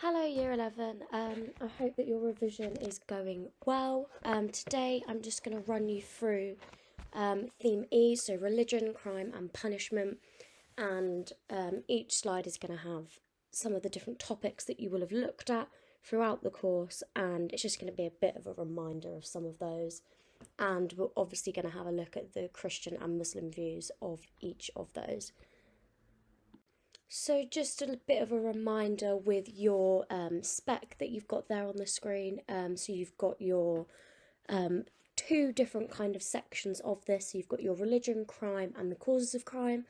Hello Year 11, I hope that your revision is going well. Today I'm just going to run you through theme E, so religion, crime and punishment, and each slide is going to have some of the different topics that you will have looked at throughout the course, and it's just going to be a bit of a reminder of some of those, and we're obviously going to have a look at the Christian and Muslim views of each of those. So just a bit of a reminder with your spec that you've got there on the screen. So you've got your two different kind of sections of this. So you've got your religion, crime and the causes of crime.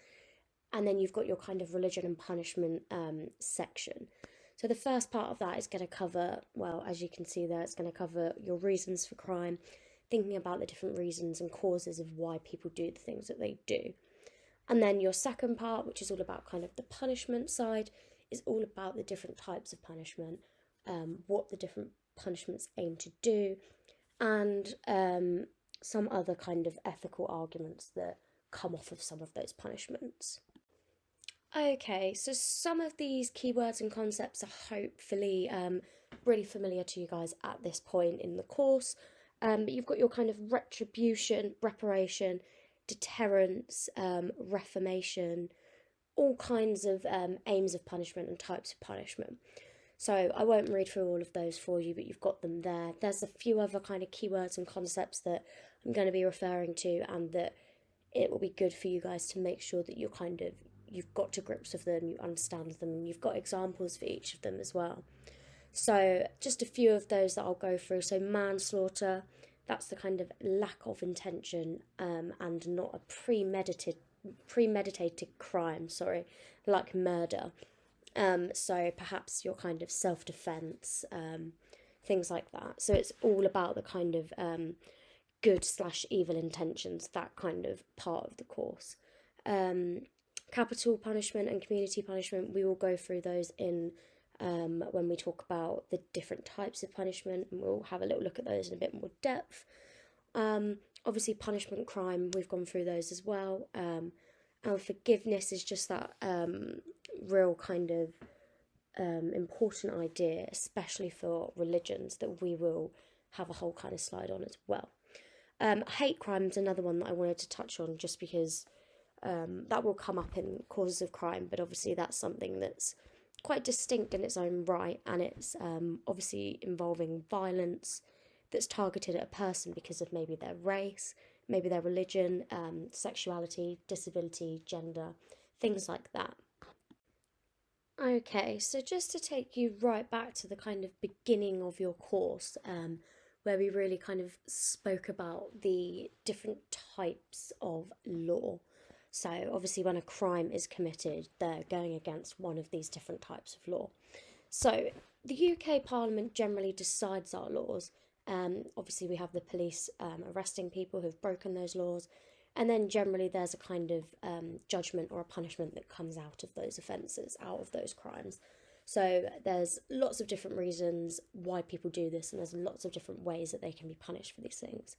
And then you've got your kind of religion and punishment section. So the first part of that is going to cover, well, as you can see there, it's going to cover your reasons for crime, thinking about the different reasons and causes of why people do the things that they do. And then your second part, which is all about kind of the punishment side, is all about the different types of punishment, what the different punishments aim to do, and some other kind of ethical arguments that come off of some of those punishments. Okay, so some of these keywords and concepts are hopefully really familiar to you guys at this point in the course. But you've got your kind of retribution, reparation, deterrence, reformation, all kinds of aims of punishment and types of punishment. So I won't read through all of those for you, but you've got them there. There's a few other kind of keywords and concepts that I'm going to be referring to, and that it will be good for you guys to make sure that you've got to grips with them, you understand them, and you've got examples for each of them as well. So just a few of those that I'll go through. So manslaughter, that's the kind of lack of intention and not a premeditated crime, like murder. So perhaps your kind of self-defense, things like that. So it's all about the kind of good/evil intentions, that kind of part of the course. Capital punishment and community punishment, we will go through those in when we talk about the different types of punishment, and we'll have a little look at those in a bit more depth. Obviously punishment, crime, we've gone through those as well. And forgiveness is just that real kind of important idea, especially for religions, that we will have a whole kind of slide on as well. Hate crime is another one that I wanted to touch on, just because that will come up in causes of crime, but obviously that's something that's quite distinct in its own right, and it's obviously involving violence that's targeted at a person because of maybe their race, maybe their religion, sexuality, disability, gender, things like that. Okay, so just to take you right back to the kind of beginning of your course, where we really kind of spoke about the different types of law. So obviously when a crime is committed, they're going against one of these different types of law. So the UK Parliament generally decides our laws. Obviously we have the police arresting people who've broken those laws, and then generally there's a kind of judgment or a punishment that comes out of those offences, out of those crimes. So there's lots of different reasons why people do this, and there's lots of different ways that they can be punished for these things.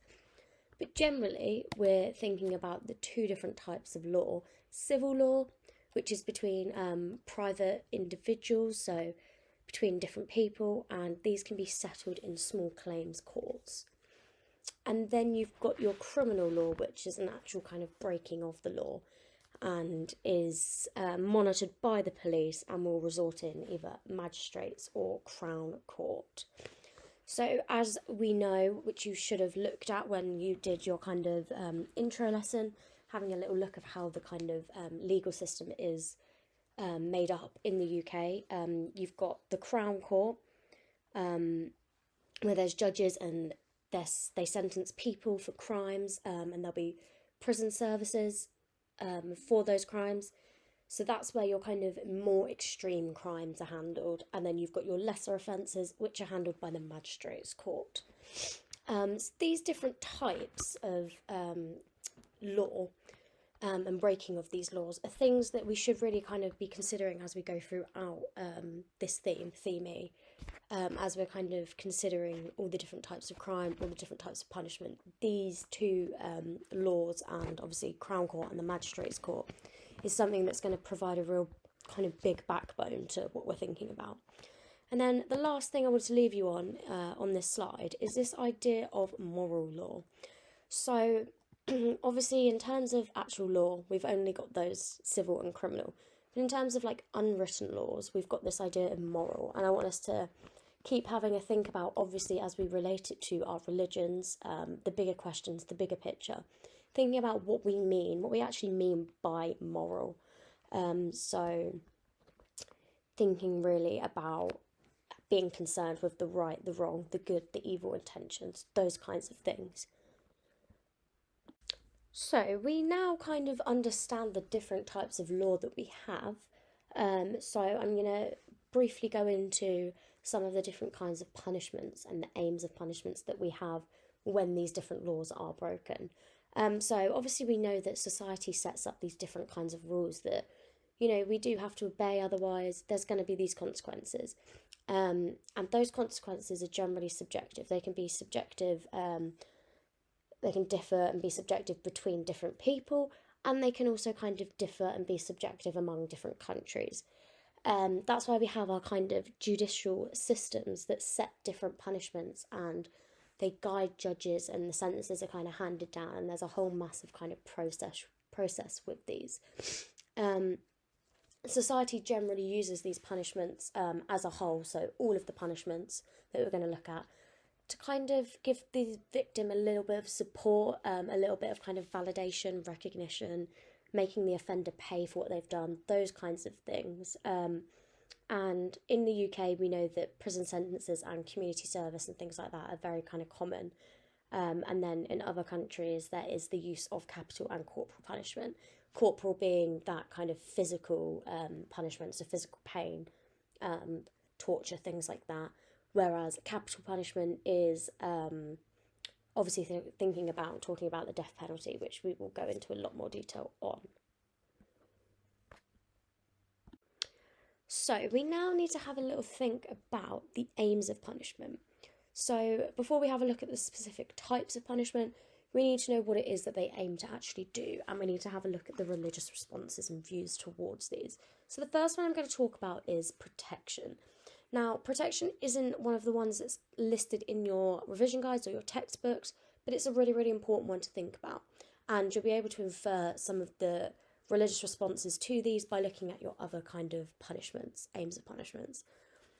But generally, we're thinking about the two different types of law. Civil law, which is between private individuals, so between different people, and these can be settled in small claims courts. And then you've got your criminal law, which is an actual kind of breaking of the law, and is monitored by the police and will result in either magistrates or Crown Court. So as we know, which you should have looked at when you did your kind of intro lesson, having a little look of how the kind of legal system is made up in the UK, you've got the Crown Court, where there's judges and they sentence people for crimes, and there'll be prison services for those crimes. So that's where your kind of more extreme crimes are handled. And then you've got your lesser offences, which are handled by the magistrates' court. So these different types of law and breaking of these laws are things that we should really kind of be considering as we go throughout this theme E, as we're kind of considering all the different types of crime, all the different types of punishment. These two laws, and obviously Crown Court and the Magistrates' Court, is something that's going to provide a real kind of big backbone to what we're thinking about. And then the last thing I want to leave you on this slide is this idea of moral law. So obviously in terms of actual law, we've only got those civil and criminal. But in terms of like unwritten laws, we've got this idea of moral. And I want us to keep having a think about, obviously, as we relate it to our religions, the bigger questions, the bigger picture, thinking about what we actually mean by moral. So thinking really about being concerned with the right, the wrong, the good, the evil intentions, those kinds of things. So we now kind of understand the different types of law that we have. So I'm going to briefly go into some of the different kinds of punishments and the aims of punishments that we have when these different laws are broken. So obviously we know that society sets up these different kinds of rules that, we do have to obey, otherwise there's going to be these consequences. And those consequences are generally subjective. They can be subjective, they can differ and be subjective between different people, and they can also kind of differ and be subjective among different countries. That's why we have our kind of judicial systems that set different punishments, and they guide judges, and the sentences are kind of handed down, and there's a whole massive kind of process with these. Society generally uses these punishments as a whole, so all of the punishments that we're going to look at, to kind of give the victim a little bit of support, a little bit of kind of validation, recognition, making the offender pay for what they've done, those kinds of things. And in the UK, we know that prison sentences and community service and things like that are very kind of common. And then in other countries, there is the use of capital and corporal punishment. Corporal being that kind of physical punishment, so physical pain, torture, things like that. Whereas capital punishment is obviously talking about the death penalty, which we will go into a lot more detail on. So we now need to have a little think about the aims of punishment. So before we have a look at the specific types of punishment, we need to know what it is that they aim to actually do, and we need to have a look at the religious responses and views towards these. So the first one I'm going to talk about is protection. Now, protection isn't one of the ones that's listed in your revision guides or your textbooks, but it's a really, really important one to think about. And you'll be able to infer some of the religious responses to these by looking at your other kind of punishments, aims of punishments.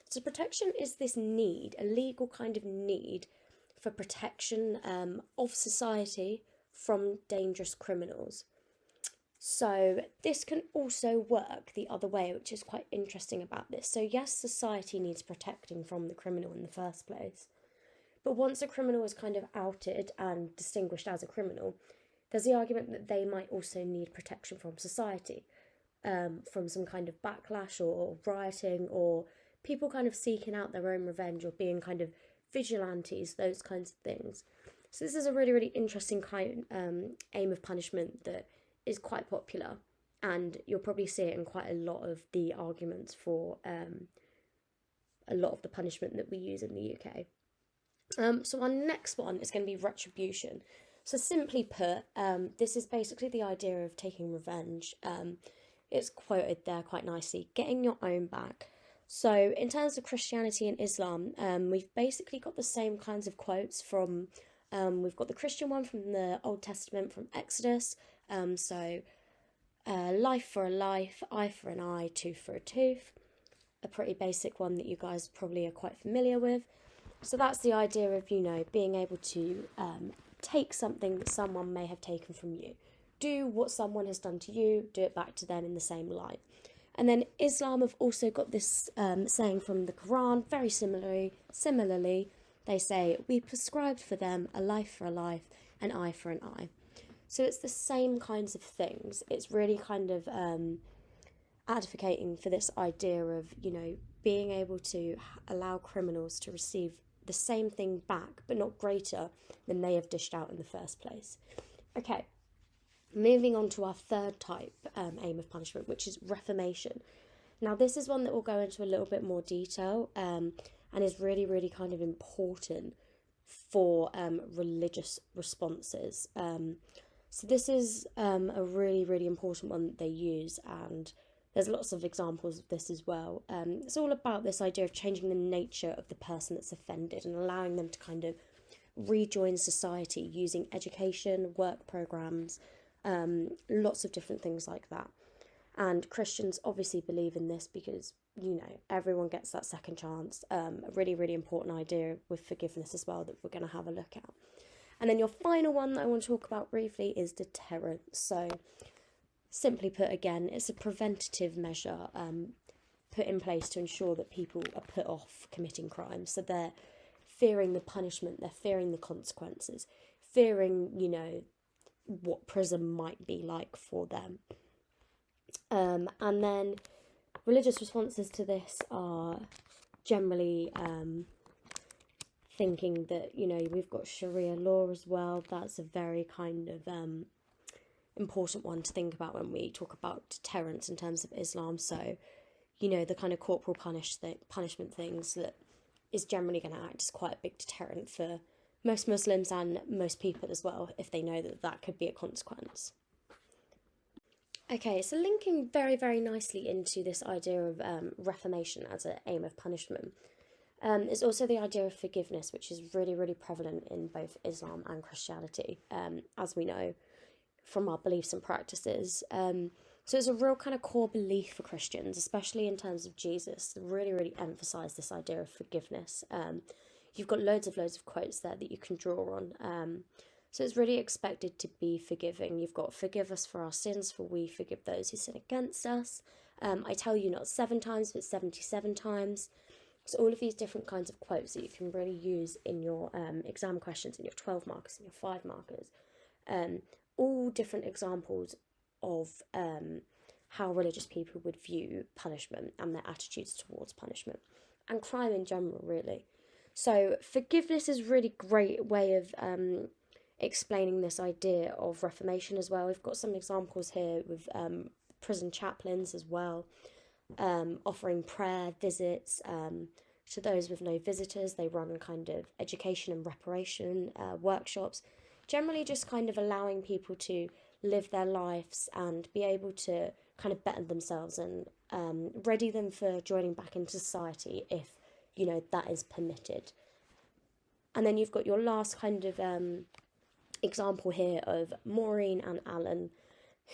So protection is this need, a legal kind of need for protection of society from dangerous criminals. So this can also work the other way, which is quite interesting about this. So yes, society needs protecting from the criminal in the first place. But once a criminal is kind of outed and distinguished as a criminal, there's the argument that they might also need protection from society, from some kind of backlash or rioting, or people kind of seeking out their own revenge, or being kind of vigilantes, those kinds of things. So this is a really, really interesting kind aim of punishment that is quite popular, and you'll probably see it in quite a lot of the arguments for a lot of the punishment that we use in the UK. So our next one is going to be retribution. So simply put, this is basically the idea of taking revenge. It's quoted there quite nicely, getting your own back. So in terms of Christianity and Islam, we've basically got the same kinds of quotes from, we've got the Christian one from the Old Testament, from Exodus. Life for a life, eye for an eye, tooth for a tooth. A pretty basic one that you guys probably are quite familiar with. So that's the idea of, being able to take something that someone may have taken from you. Do what someone has done to you, do it back to them in the same light. And then Islam have also got this saying from the Quran, very similarly, they say, we prescribed for them a life for a life, an eye for an eye. So it's the same kinds of things. It's really kind of advocating for this idea of, being able to allow criminals to receive the same thing back, but not greater than they have dished out in the first place. Okay, moving on to our third type aim of punishment, which is reformation. Now, this is one that we'll go into a little bit more detail and is really, really kind of important for religious responses. So this is a really, really important one that they use, and There's lots of examples of this as well. It's all about this idea of changing the nature of the person that's offended and allowing them to kind of rejoin society using education, work programs, lots of different things like that. And Christians obviously believe in this because, everyone gets that second chance. A really, really important idea with forgiveness as well that we're going to have a look at. And then your final one that I want to talk about briefly is deterrence. So, simply put, again, it's a preventative measure put in place to ensure that people are put off committing crimes. So they're fearing the punishment, they're fearing the consequences, fearing, what prison might be like for them. And then religious responses to this are generally thinking that, we've got Sharia law as well. That's a very kind of important one to think about when we talk about deterrence in terms of Islam. So, the kind of corporal punishment things that is generally going to act as quite a big deterrent for most Muslims and most people as well, if they know that that could be a consequence. Okay, so linking very, very nicely into this idea of reformation as an aim of punishment is also the idea of forgiveness, which is really, really prevalent in both Islam and Christianity, as we know from our beliefs and practices. So it's a real kind of core belief for Christians, especially in terms of Jesus, to really, really emphasise this idea of forgiveness. You've got loads of quotes there that you can draw on. So it's really expected to be forgiving. You've got forgive us for our sins, for we forgive those who sin against us. I tell you not 7 times, but 77 times. So all of these different kinds of quotes that you can really use in your exam questions, in your 12 markers, in your 5 markers. All different examples of how religious people would view punishment and their attitudes towards punishment and crime in general, really. So forgiveness is a really great way of explaining this idea of reformation as well. We've got some examples here with prison chaplains as well, offering prayer visits to those with no visitors. They run kind of education and reparation workshops, generally just kind of allowing people to live their lives and be able to kind of better themselves and ready them for joining back into society if, that is permitted. And then you've got your last kind of example here of Maureen and Alan,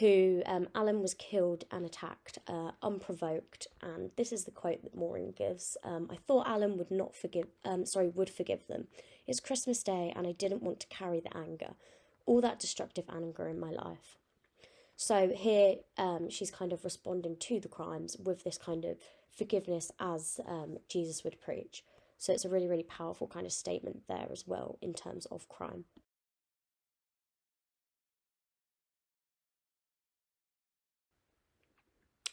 who Alan was killed and attacked unprovoked, and this is the quote that Maureen gives. I thought Alan would forgive them. It's Christmas Day and I didn't want to carry the anger, all that destructive anger in my life. So here she's kind of responding to the crimes with this kind of forgiveness as Jesus would preach. So it's a really, really powerful kind of statement there as well in terms of crime.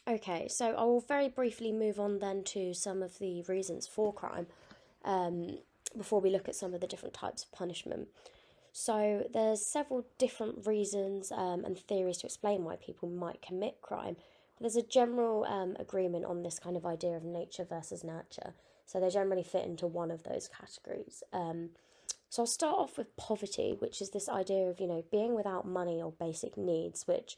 Okay, so I will very briefly move on then to some of the reasons for crime before we look at some of the different types of punishment. So there's several different reasons and theories to explain why people might commit crime. But there's a general agreement on this kind of idea of nature versus nurture. So they generally fit into one of those categories. So I'll start off with poverty, which is this idea of, being without money or basic needs, which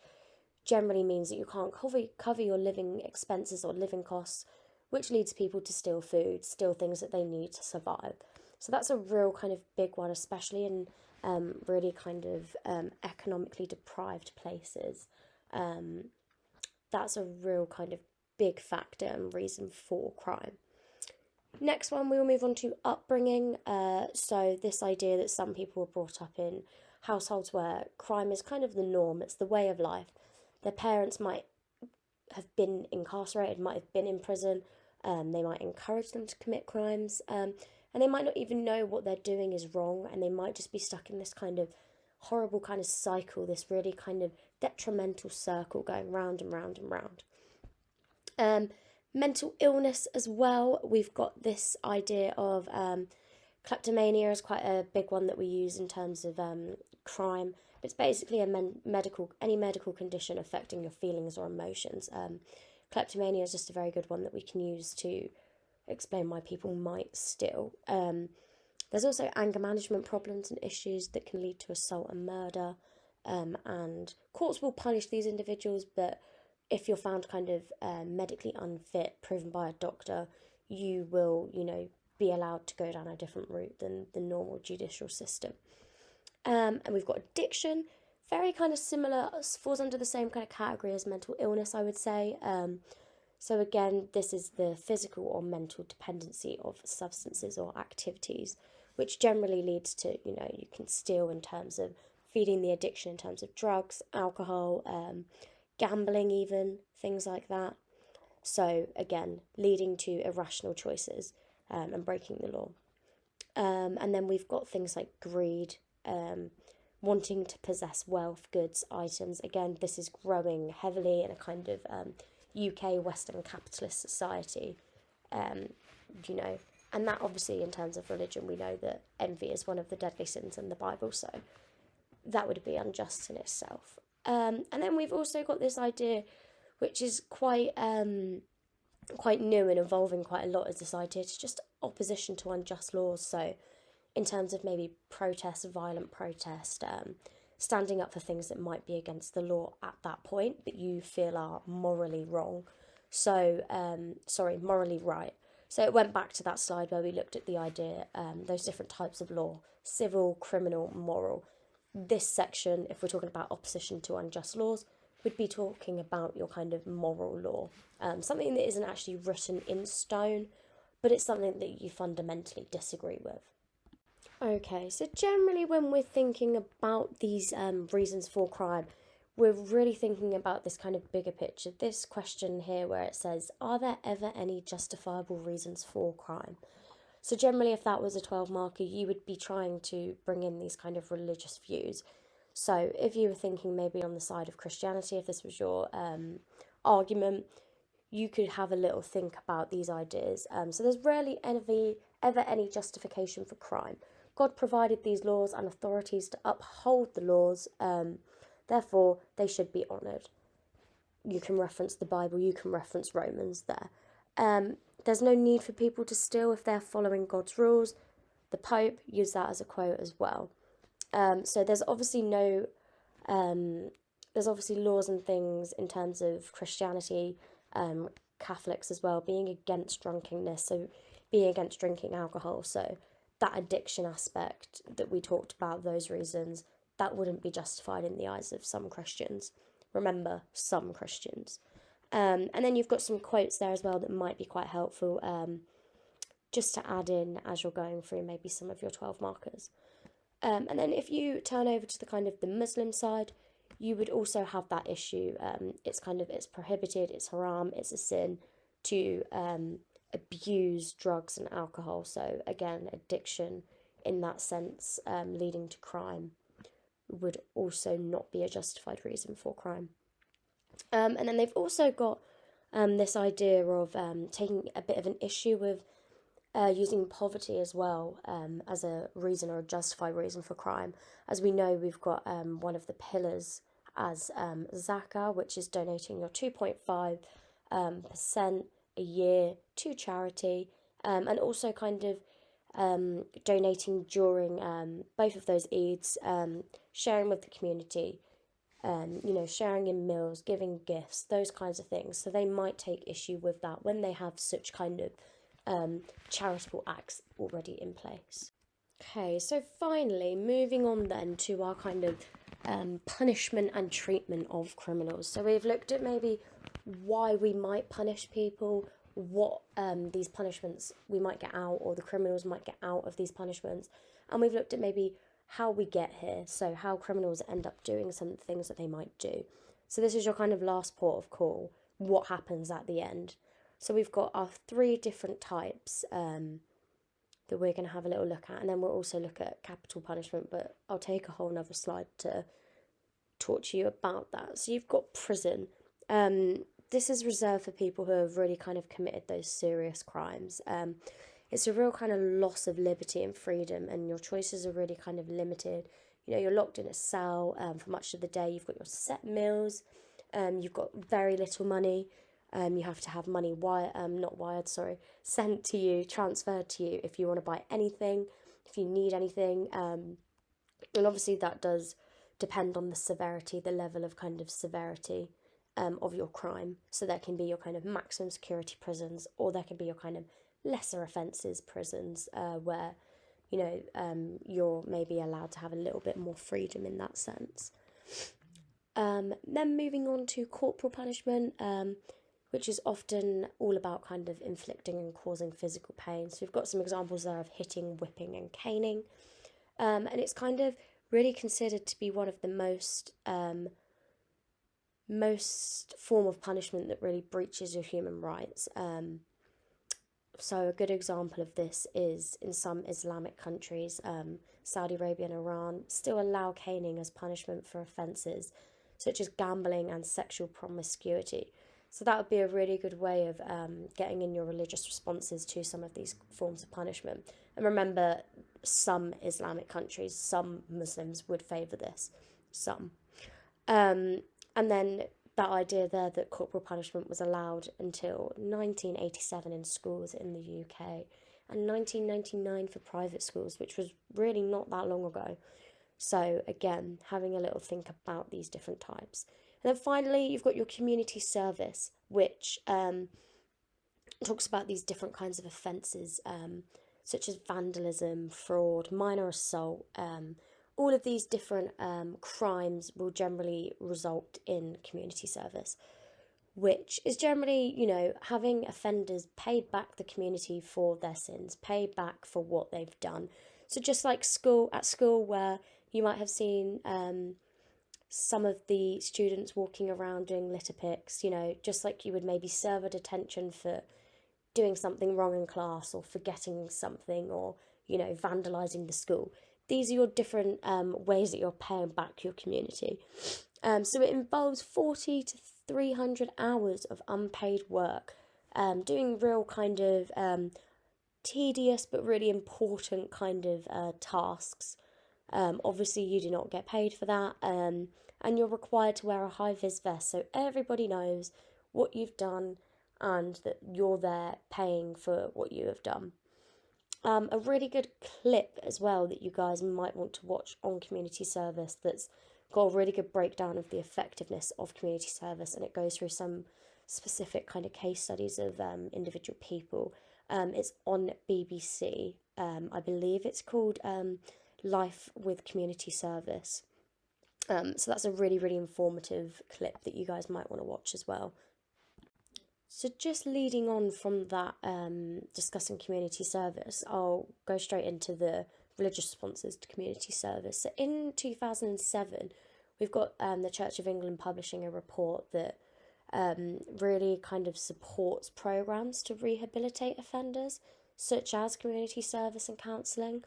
generally means that you can't cover your living expenses or living costs, which leads people to steal food, steal things that they need to survive. So that's a real kind of big one, especially in really kind of economically deprived places. That's a real kind of big factor and reason for crime. Next one, we will move on to upbringing. So this idea that some people were brought up in households where crime is kind of the norm, it's the way of life. Their parents might have been incarcerated, might have been in prison. They might encourage them to commit crimes. And they might not even know what they're doing is wrong. And they might just be stuck in this kind of horrible kind of cycle, this really kind of detrimental circle going round and round and round. Mental illness as well. We've got this idea of kleptomania is quite a big one that we use in terms of crime. It's basically any medical condition affecting your feelings or emotions. Kleptomania is just a very good one that we can use to explain why people might steal. There's also anger management problems and issues that can lead to assault and murder. And courts will punish these individuals, but if you're found kind of medically unfit, proven by a doctor, you will, be allowed to go down a different route than the normal judicial system. And we've got addiction, very kind of similar, falls under the same kind of category as mental illness, I would say. So again, this is the physical or mental dependency of substances or activities, which generally leads to, you can steal in terms of feeding the addiction in terms of drugs, alcohol, gambling even, things like that. So again, leading to irrational choices and breaking the law. And then we've got things like greed, wanting to possess wealth, goods, items. Again, this is growing heavily in a kind of UK Western capitalist society, and that obviously in terms of religion, we know that envy is one of the deadly sins in the Bible, so that would be unjust in itself. And then we've also got this idea, which is quite new and evolving quite a lot, is this idea to just opposition to unjust laws. So in terms of maybe protest, violent protest, standing up for things that might be against the law at that point, but you feel are morally wrong. So, morally right. So it went back to that slide where we looked at the idea, those different types of law, civil, criminal, moral. This section, if we're talking about opposition to unjust laws, would be talking about your kind of moral law. Something that isn't actually written in stone, but it's something that you fundamentally disagree with. Okay, so generally when we're thinking about these reasons for crime, we're really thinking about this kind of bigger picture. This question here where it says, are there ever any justifiable reasons for crime? So generally if that was a 12 marker, you would be trying to bring in these kind of religious views. So if you were thinking maybe on the side of Christianity, if this was your argument, you could have a little think about these ideas. So there's rarely ever any justification for crime. God provided these laws and authorities to uphold the laws, therefore they should be honoured. You can reference the Bible, you can reference Romans there. There's no need for people to steal if they're following God's rules. The Pope used that as a quote as well. So there's obviously laws and things in terms of Christianity, Catholics as well, being against drunkenness, so being against drinking alcohol. So that addiction aspect that we talked about, those reasons, that wouldn't be justified in the eyes of some Christians. Remember, some Christians. And then you've got some quotes there as well that might be quite helpful, just to add in as you're going through maybe some of your 12 markers. And then if you turn over to the kind of the Muslim side, you would also have that issue. It's prohibited, it's haram, it's a sin to abuse drugs and alcohol. So again, addiction in that sense, leading to crime, would also not be a justified reason for crime. And then they've also got this idea of taking a bit of an issue with using poverty as well as a reason or a justified reason for crime. As we know, we've got one of the pillars as zakah, which is donating your 2.5% a year to charity, and also kind of donating during both of those Eids, sharing with the community, sharing in meals, giving gifts, those kinds of things. So they might take issue with that when they have such kind of charitable acts already in place. Okay, so finally, moving on then to our kind of punishment and treatment of criminals. So we've looked at maybe why we might punish people, what these punishments we might get out, or the criminals might get out of these punishments, and we've looked at maybe how we get here, so how criminals end up doing some things that they might do. So this is your kind of last port of call, what happens at the end. So we've got our 3 different types that we're going to have a little look at, and then we'll also look at capital punishment, but I'll take a whole nother slide to talk to you about that. So you've got prison. This is reserved for people who have really kind of committed those serious crimes. It's a real kind of loss of liberty and freedom, and your choices are really kind of limited. You're locked in a cell for much of the day. You've got your set meals. You've got very little money. You have to have money sent to you, transferred to you if you want to buy anything, if you need anything. And obviously that does depend on the severity, the level of kind of severity of your crime. So there can be your kind of maximum security prisons, or there can be your kind of lesser offences prisons, where you're maybe allowed to have a little bit more freedom in that sense. Then moving on to corporal punishment, which is often all about kind of inflicting and causing physical pain. So we've got some examples there of hitting, whipping, and caning. And it's kind of really considered to be one of the most form of punishment that really breaches your human rights. So a good example of this is in some Islamic countries, Saudi Arabia and Iran, still allow caning as punishment for offences such as gambling and sexual promiscuity. So that would be a really good way of getting in your religious responses to some of these forms of punishment. And remember, some Islamic countries, some Muslims would favour this, some. And then that idea there that corporal punishment was allowed until 1987 in schools in the UK and 1999 for private schools, which was really not that long ago. So again, having a little think about these different types. And then finally, you've got your community service, which talks about these different kinds of offences, such as vandalism, fraud, minor assault. All of these different crimes will generally result in community service, which is generally, having offenders pay back the community for their sins, pay back for what they've done. So just like at school where you might have seen some of the students walking around doing litter picks, just like you would maybe serve a detention for doing something wrong in class or forgetting something or, vandalising the school. These are your different ways that you're paying back your community. So it involves 40 to 300 hours of unpaid work, doing real kind of tedious but really important kind of tasks. Obviously, you do not get paid for that, and you're required to wear a high-vis vest so everybody knows what you've done and that you're there paying for what you have done. A really good clip as well that you guys might want to watch on community service that's got a really good breakdown of the effectiveness of community service, and it goes through some specific kind of case studies of individual people. It's on BBC. I believe it's called Life with Community Service. So that's a really, really informative clip that you guys might want to watch as well. So just leading on from that, discussing community service, I'll go straight into the religious responses to community service. So in 2007, we've got the Church of England publishing a report that really kind of supports programmes to rehabilitate offenders, such as community service and counselling.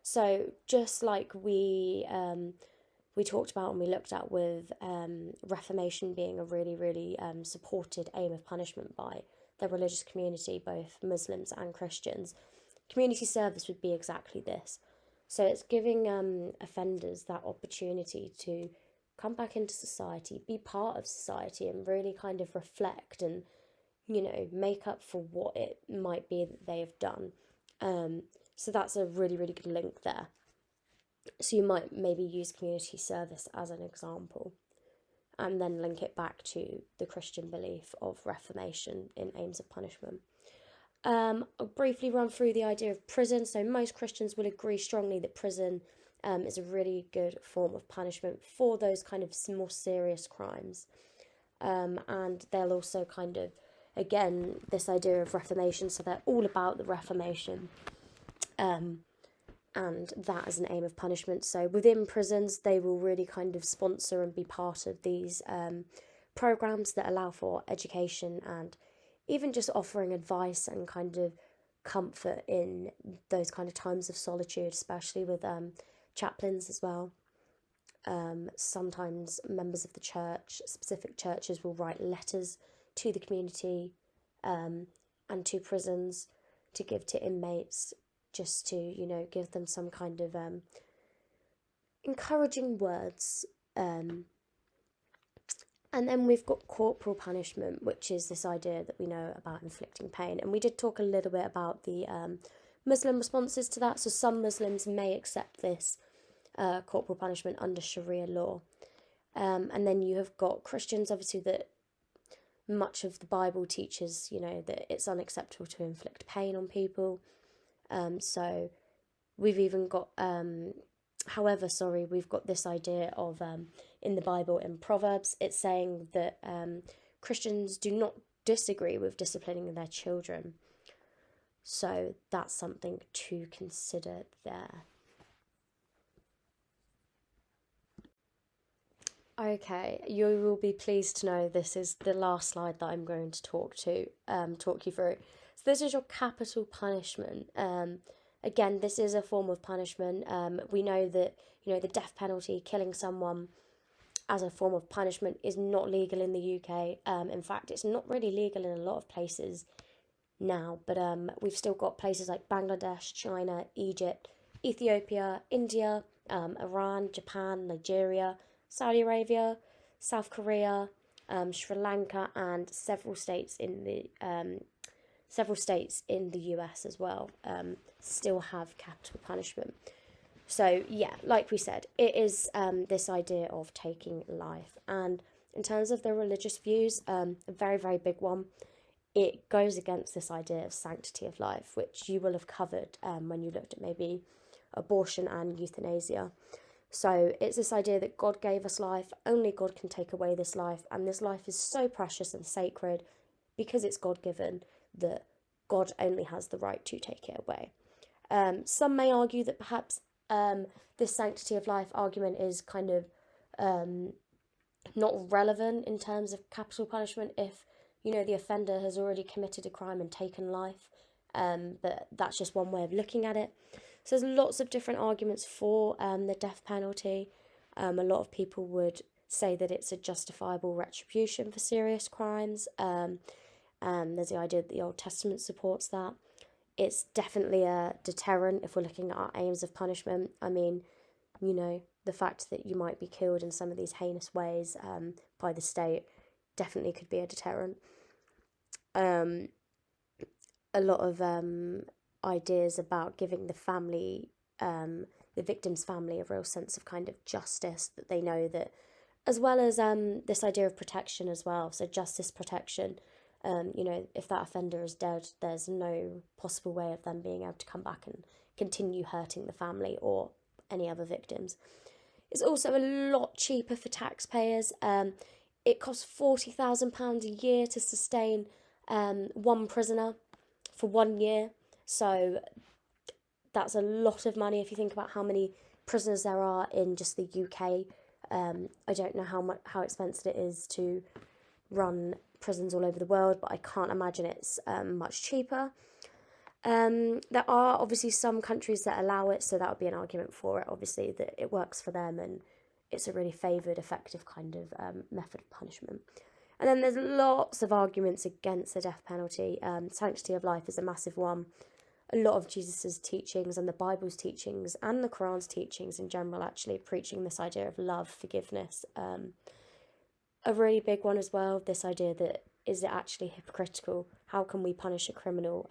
So just like we talked about and we looked at with reformation being a really, really supported aim of punishment by the religious community, both Muslims and Christians, community service would be exactly this. So it's giving offenders that opportunity to come back into society, be part of society, and really kind of reflect and, make up for what it might be that they have done. So that's a really, really good link there. So you might maybe use community service as an example and then link it back to the Christian belief of reformation in aims of punishment. I'll briefly run through the idea of prison. So most Christians will agree strongly that prison is a really good form of punishment for those kind of more serious crimes. And they'll also kind of, again, this idea of reformation, so they're all about the reformation. And that as an aim of punishment. So within prisons, they will really kind of sponsor and be part of these programs that allow for education and even just offering advice and kind of comfort in those kind of times of solitude, especially with chaplains as well. Sometimes members of the church, specific churches, will write letters to the community and to prisons to give to inmates, just to, give them some kind of encouraging words. And then we've got corporal punishment, which is this idea that we know about inflicting pain. And we did talk a little bit about the Muslim responses to that. So some Muslims may accept this corporal punishment under Sharia law. And then you have got Christians, obviously, that much of the Bible teaches, you know, that it's unacceptable to inflict pain on people. So we've even got, we've got this idea of, in the Bible, in Proverbs, it's saying that Christians do not disagree with disciplining their children. So that's something to consider there. Okay, you will be pleased to know this is the last slide that I'm going to talk you through. So this is your capital punishment. Again, this is a form of punishment. We know that, you know, the death penalty, killing someone as a form of punishment, is not legal in the UK. In fact, it's not really legal in a lot of places now, but we've still got places like Bangladesh, China, Egypt, Ethiopia, India, Iran, Japan, Nigeria, Saudi Arabia, South Korea, Sri Lanka, and several states in the US as well still have capital punishment. So yeah, like we said, it is this idea of taking life, and in terms of the religious views, a very, very big one. It goes against this idea of sanctity of life, which you will have covered when you looked at maybe abortion and euthanasia. So it's this idea that God gave us life, only God can take away this life, and this life is so precious and sacred because it's God-given that God only has the right to take it away. Some may argue that perhaps this sanctity of life argument is kind of not relevant in terms of capital punishment if, you know, the offender has already committed a crime and taken life, but that's just one way of looking at it. So there's lots of different arguments for the death penalty. A lot of people would say that it's a justifiable retribution for serious crimes. There's the idea that the Old Testament supports that. It's definitely a deterrent if we're looking at our aims of punishment. I mean, you know, the fact that you might be killed in some of these heinous ways by the state definitely could be a deterrent. A lot of ideas about giving the family, the victim's family, a real sense of kind of justice, that they know that, as well as this idea of protection as well. So justice, protection. You know, if that offender is dead, there's no possible way of them being able to come back and continue hurting the family or any other victims. It's also a lot cheaper for taxpayers. It costs £40,000 a year to sustain one prisoner for 1 year. So that's a lot of money if you think about how many prisoners there are in just the UK. I don't know how expensive it is to run prisons all over the world, but I can't imagine it's much cheaper. There are obviously some countries that allow it, so that would be an argument for it, obviously, that it works for them and it's a really favoured, effective kind of method of punishment. And then there's lots of arguments against the death penalty. Sanctity of life is a massive one. A lot of Jesus's teachings and the Bible's teachings and the Quran's teachings in general actually preaching this idea of love, forgiveness. A really big one as well, this idea that, is it actually hypocritical? How can we punish a criminal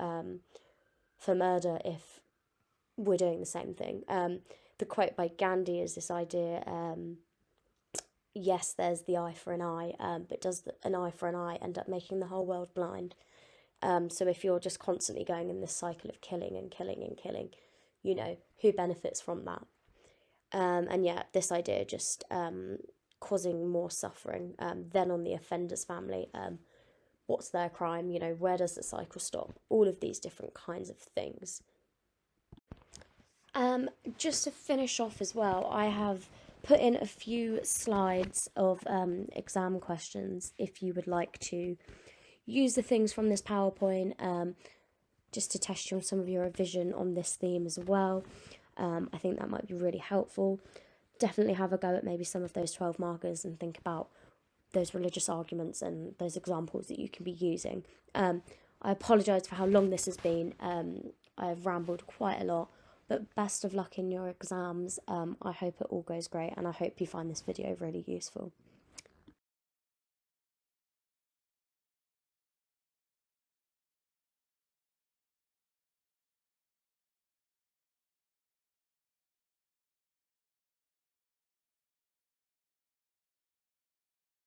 for murder if we're doing the same thing? The quote by Gandhi is this idea, yes, there's the eye for an eye, but does an eye for an eye end up making the whole world blind? So if you're just constantly going in this cycle of killing and killing and killing, you know, who benefits from that? And yeah, this idea just causing more suffering than on the offender's family. What's their crime? You know, where does the cycle stop? All of these different kinds of things. Just to finish off as well, I have put in a few slides of exam questions if you would like to use the things from this PowerPoint just to test you on some of your revision on this theme as well. I think that might be really helpful. Definitely have a go at maybe some of those 12 markers and think about those religious arguments and those examples that you can be using. I apologise for how long this has been. I've rambled quite a lot, but best of luck in your exams. I hope it all goes great and I hope you find this video really useful.